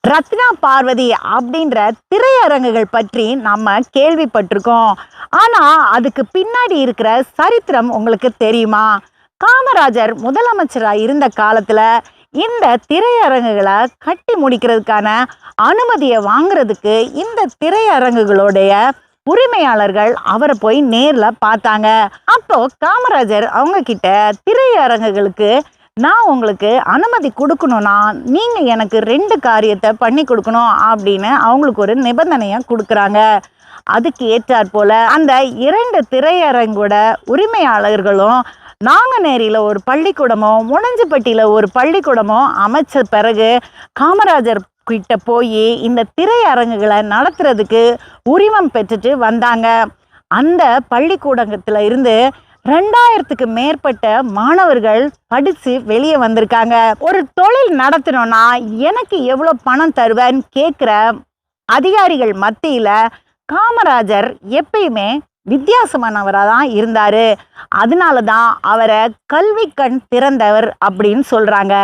ரத்னா பார்வதி அப்படின்ற திரையரங்குகள் பற்றி நம்ம கேள்விப்பட்டிருக்கோம். ஆனா அதுக்கு பின்னாடி இருக்கிற சரித்திரம் உங்களுக்கு தெரியுமா? காமராஜர் முதலமைச்சரா இருந்த காலத்துல இந்த திரையரங்குகளை கட்டி முடிக்கிறதுக்கான அனுமதியை வாங்குறதுக்கு இந்த திரையரங்குகளுடைய உரிமையாளர்கள் அவரை போய் நேர்ல பார்த்தாங்க. அப்போ காமராஜர் அவங்க கிட்ட திரையரங்குகளுக்கு நான் உங்களுக்கு அனுமதி கொடுக்கணும்னா நீங்க எனக்கு 2 காரியத்தை பண்ணி கொடுக்கணும் அப்படின்னு அவங்களுக்கு ஒரு நிபந்தனையை கொடுக்குறாங்க. அதுக்கு ஏற்றாற் போல அந்த 2 திரையரங்கோட உரிமையாளர்களும் நாங்குநேரியில ஒரு பள்ளிக்கூடமோ முனஞ்சிப்பட்டியில ஒரு பள்ளிக்கூடமோ அமைச்ச பிறகு காமராஜர் கிட்ட போய் இந்த திரையரங்குகளை நடத்துறதுக்கு உரிமம் பெற்றுட்டு வந்தாங்க. அந்த பள்ளிக்கூடத்துல இருந்து 2000க்கு மேற்பட்ட மாணவர்கள் படிச்சு வெளியே வந்திருக்காங்க. ஒரு தொழில் நடத்தணும்னா எனக்கு எவ்வளவு பணம் தருவேன்னு கேட்கிற அதிகாரிகள் மத்தியில காமராஜர் எப்பயுமே வித்தியாசமானவராக தான் இருந்தாரு. அதனால தான் அவரை கல்வி கண் திறந்தவர் அப்படின்னு சொல்றாங்க.